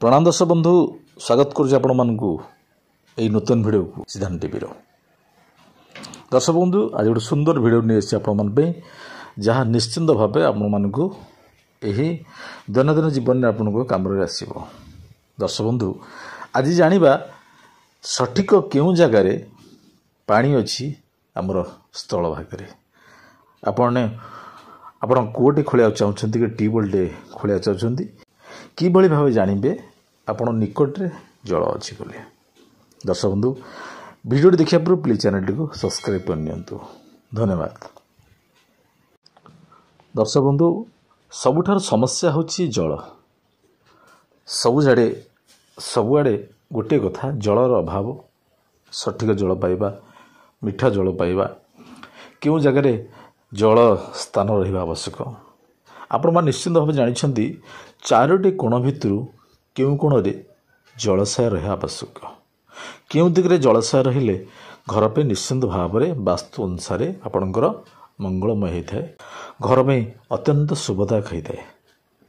प्रणाम दर्शक बंधु स्वागत करुच्ची आपण मानकु एई नूतन वीडियो को सिद्धांत टीवी दर्शक बंधु आज गोटे सुंदर वीडियो नहीं आसी आपण मान पे जहाँ निश्चिंत भाव आपण मानकु एही दैनंदिन जीवन में आपण को काम रे आसीबो। दर्शक बंधु आज जानिबा सठिक केउ जगार पानी अच्छी आमर स्थल भाग आपण कूटे खोलिया चाहते कि ट्यूबवेल खोलिया चाहते किभली भाव जानवे आपण निकट रे जल अच्छी बोले। दर्शक बंधु वीडियो देखिया पूर्व प्लीज चैनल टी को सब्सक्राइब करनियंतु धन्यवाद। दर्शक बंधु सबुठार समस्या होची जल सबुआड़े गोटे कथा जलर अभाव सठिक जल पाइबा मीठा जल पाइबा केउ जगार जल स्थान रहिबा आवश्यक। आपण मान निश्चित भाव जानिछंती चारोटी कोण भितरु केउ कोण रे जलाशय रहा आवश्यक। केउ दिगरे जलाशय रहिले घर पे निश्चित भाव में वास्तु अनुसार आपणकर मंगलमय होता है, घर में अत्यंत शुभदायक होता है।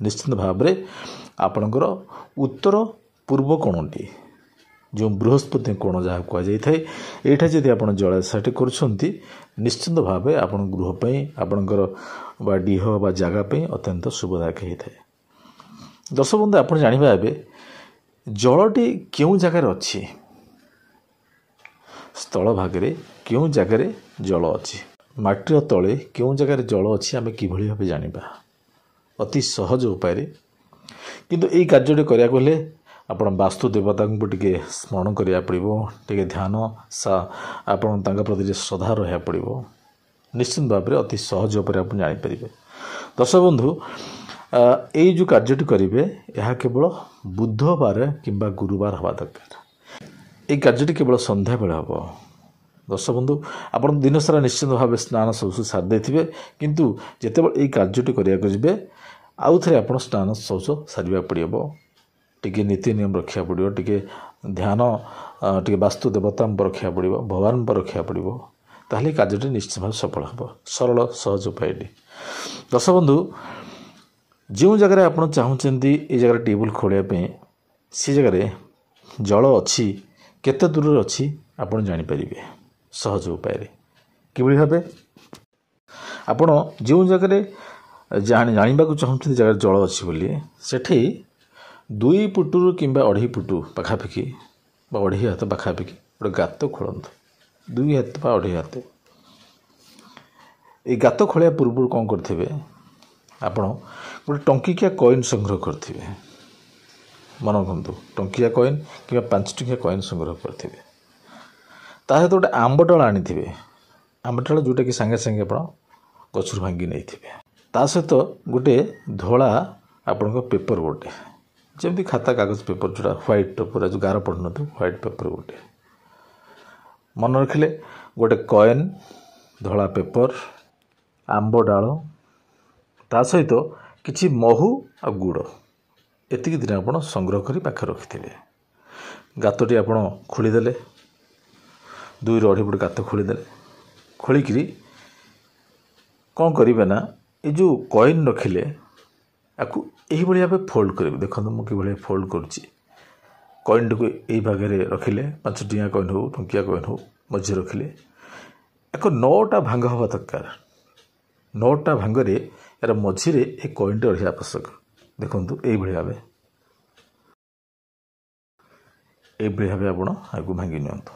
निश्चित भाव में आपणकर उत्तर पूर्व कोणटी जो बृहस्पति कोण जहाँ कहुए यहाँ जदि आप जलाशय कर निश्चित भाव आपण गृहपाई आपणकर बा डीह बा जगापी अत्यंत शुभदायक होता है। दर्शक बंधु आप जानवा जलटी क्यों जगार अच्छी स्थल भागे क्यों जगार जल अच्छी माटीर तले क्यों जगार जल अच्छी आम किभली भाव जानिबा अति सहज उपाय किंतु यही कार्य करिया गले आपण वास्तु देवता को टिके स्मरण करिया पड़िबो टिके ध्यान सा आपण तांका प्रति श्रद्धा रहा पड़िबो निश्चित भाव में अति सहज उपाय आप जानि परिबे। दर्शक बंधु यही जो कार्यटी करेंगे यह केवल बुधवार किंबा गुरुवार हवा दरकार। ये कार्यटी केवल संध्या बेले हम। दर्शक बंधु आप दिन सारा निश्चित भाव स्नान शौच सारी देते किंतु जितेबाला यही कार्यटी करेंगे आउ थे आप स्नान शौच सारे पड़ो टी नीति नियम रखा पड़ो टी ध्यान टी वास्तु देवता रखा पड़ो भगवान पर रखा पड़ो ताहले कार्यटी निश्चित भाव सफल हम सरल सहज उपाय। दर्शक बंधु जो जगह आप चाहते ये जगह ट्यूबवेल खोलिया सी जगह जल अच्छी केते दूर अच्छी आप जानीपर सहज उपाय किभली भाव आपण जो जगह जानवा चाहते जगह जल अच्छी बोली सेठी 2 फुटू किंबा 2.5 फुटू पखापाखि 2.5 हाथ पखापाखि गोटे गात खोलतु 2 हाथ बा 2.5 हाथ ये गात खोलिया पूर्व कौन करेंगे आपण गोटे टंकिकिया कॉइन संग्रह करेंगे मन रखु टंकिया कॉइन कि 5 टंकिया कॉइन संग्रह करेंगे सहित गोटे आंब डाल आनी आंब डाल जोटा कि सांगे सांगे आप गचर भांगी नहीं ता सहित गोटे धला आपण पेपर गोटे जमी खाता कागज पेपर जोड़ा व्हाइट पूरा जो गार पड़ न व्हाइट पेपर गोटे मन रखिले गोटे कॉइन धला पेपर आंब डाल ता सहित किछि महू आ गुड़ एतिक दिन आप संग्रह कर पाखे रखि थे गातटी आप खोलीदे 2 ରୁ 2.5 फुट गात खोलीदे खोलिकी कौन करेंगे ना ये जो कॉइन रखिले आपको यही भाव फोल्ड करेंगे। देखो मुझे कि फोल्ड करुच्ची कॉइन टी यही भाग में रखिले 5 टिया कॉइन हो टंकिया कॉइन हो मझे रखिले एक 9टा भांग हवा दरकार 9टा भांग यार मझीरे ए कॉइन टे रहा आवश्यक। देखु यही भाव आप आगे भांगी नियंतु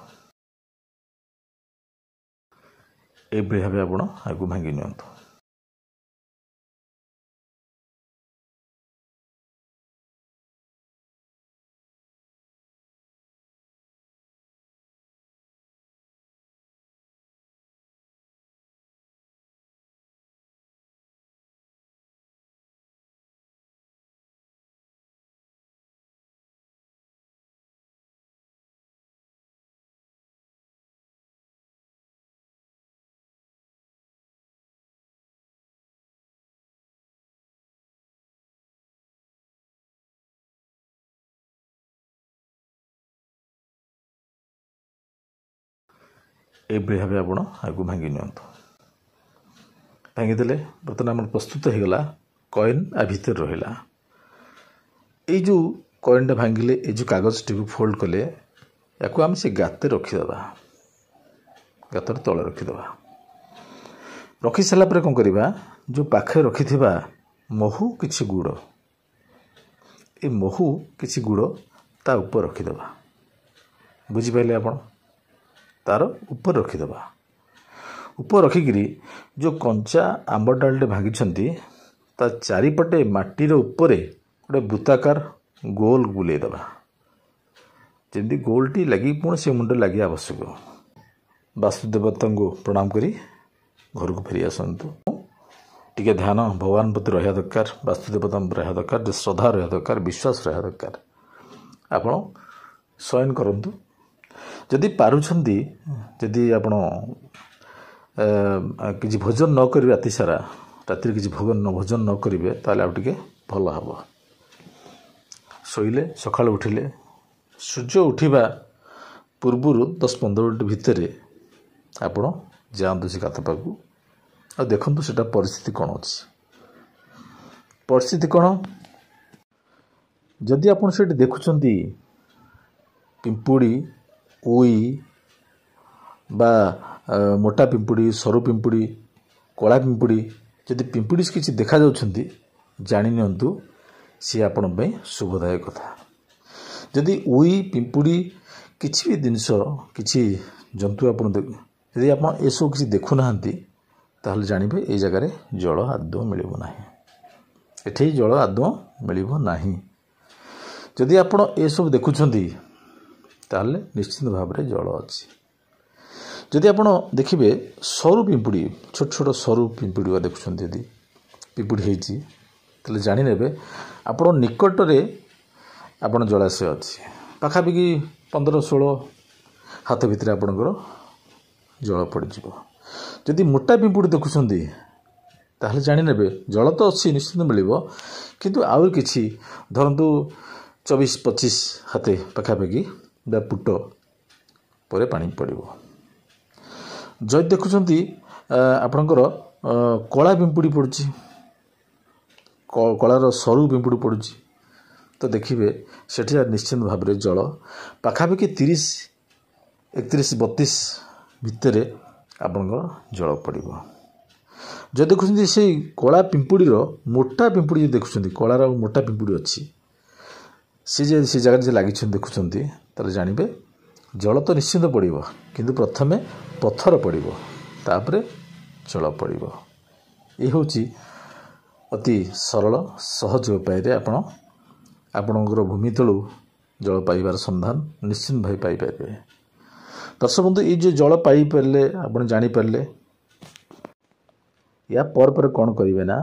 यही भाव आप आगे भांगी नियंतु। यही भाव आप आगे भांगी नियंतु भांगीदे बर्तमान आम प्रस्तुत होगला कॉइन आ भितर रहा। ये जो कॉइनटा भांगिले ये जो कागजटी को फोल्ड कले या आम से गाते रखीदे गातर तले रखीदे रखी सारापर कौन करवा जो पाखे रखि महू किछि गुड़ ये महू किछि गुड़ ता ऊपर रखीदे बुझिपारे आप तार ऊपर रखीदे ऊपर रखिकी जो कंचा आंब डालटे भांगी ता चारिपटे माटीर ऊपर गोटे वृत्ताकार गोल बुलेदबा जमी गोलटी लगी पुणी से मुंड लगे आवश्यक वास्तुदेवता को प्रणाम करी घर को फेरी आसतु टिके ध्यान भगवान प्रति रहा दरकार वास्तुदेवता रहा दरकार जो श्रद्धा रहा दरकार विश्वास रहा दरकार आपण शयन करंतु जदि पारुछंती जदि आपण किसी भोजन न करी राति सारा राति किसी भोजन न करेंगे ताले आप टिके भल हम शोले सका उठिले सूर्य उठा पूर्वर 10-15 मिनट भितर आपण जातु से गात पाक आ देखु से परिस्थिति कौन अच्छी परिस्थिति कौन जदि आप देखुं पिंपुड़ी उई बा मोटा पिंपुड़ी सरू पिंपुड़ी कला पिंपुड़ी जदि पिंपुड़ी किसी देखा जानी नियंतु सी आपण शुभदायक कथा जदि उई पिंपुड़ी किसी भी जिनस किसी जंतु आप यदि आप ये सब किसी देखुना ताहले जानबे ये जगह जल आदौ मिलिबो नाही एठी जल आदौ मिलिबो नाही जदि आपण ये सब देखुछंती ताहले निश्चित भाव में जल अच्छी जदि आप देखिए सरू पिंपुड़ी छोट छोट सरू पिंपुड़ी देखुं यदि पिंपुड़ी होती ताले जानी नेबे आपण निकटरे आपण जलाशय अच्छी पाखापाखि 15-16 हाथ भितर आपणकर जल पड़ज जदि मोटा पिंपुड़ी देखुं ताहले जानी नेबे जल तो अच्छी निश्चित मिलिबो किंतु आउर किछि धरंतु 24-25 हाथ पाखापाखि बा फुट पर पानी पड़ो जदि देखुं आपणकर कला पिंपुड़ी पड़ुछि कलार सरू पिंपुड़ी पड़ुछि तो देखिए सेठी निश्चित भाव में जल पाखापाखि 30-31-32 भितर आपणकर जल पड़ो जो देखुं से कला पिंपुड़ीर मोटा पिंपुड़ी जो देखुं कलार मोटा पिंपुड़ी अच्छी से जगह जे लगी देखुं तार जानबे जल तो निश्चित पड़ो किंतु प्रथमे पत्थर पड़ो तापरे जल पड़ो ये हूँ अति सरल सहज उपाय आपणकर भूमि तलू जल पाइबार संधान निश्चित भाई पाइपर दर्शक बंधु ये जो जल पाइपारे आप जानीपारे या पर कौन करेंगे ना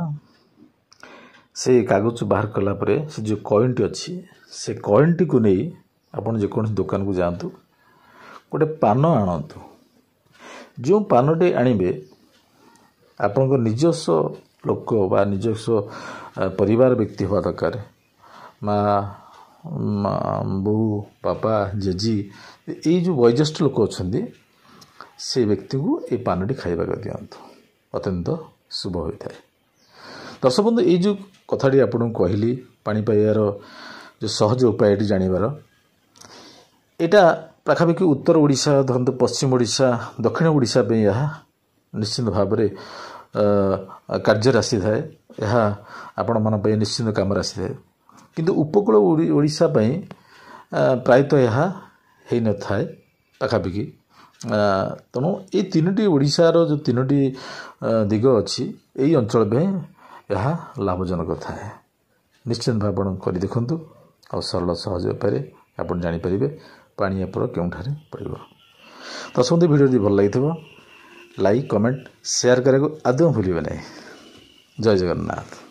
से कागज बाहर कलापर से जो कॉइनटी अच्छी से कॉइनटी को नहीं आपड़ जेको दुकान को जातु गोटे पान आणतु जो पानटे आणवे आपणकर निजस्व लोक बा निजस्व परिवार व्यक्ति हवा दरकार माँ बो बापा जेजी ये जो वयोज्येष्ठ लोक अच्छा से व्यक्ति को ये पानटी खाइबा दिंतु अत्यंत शुभ होता है दर्शक बंधु ये जो कथाटी आपको कहली पानी पाइबार जो सहज उपाय जानिबार यहाँ पाखापाखि उत्तर ओडिशा धरतु पश्चिम ओडिशा दक्षिण ओडिशा पे यह निश्चित भाव में कार्य आसी थाए यह आपण मन निश्चित काम आसी थाए किंतु उपकूल ओडिशा प्रायतः यह हो न थाए पाखापाखि तेणु ये 3टी ओडिशार जो 3टी दिग अच्छी यही अंचल में यह लाभजनक थाए निश्चित भाव कर देखु और सरल सहज उपाय आप जानीपर पानी आप केउठारे पड़ो दर्शक वीडियो जी भल लगी लाइक कमेंट शेयर करने को आदौ भूलिए नहीं जय जगन्नाथ।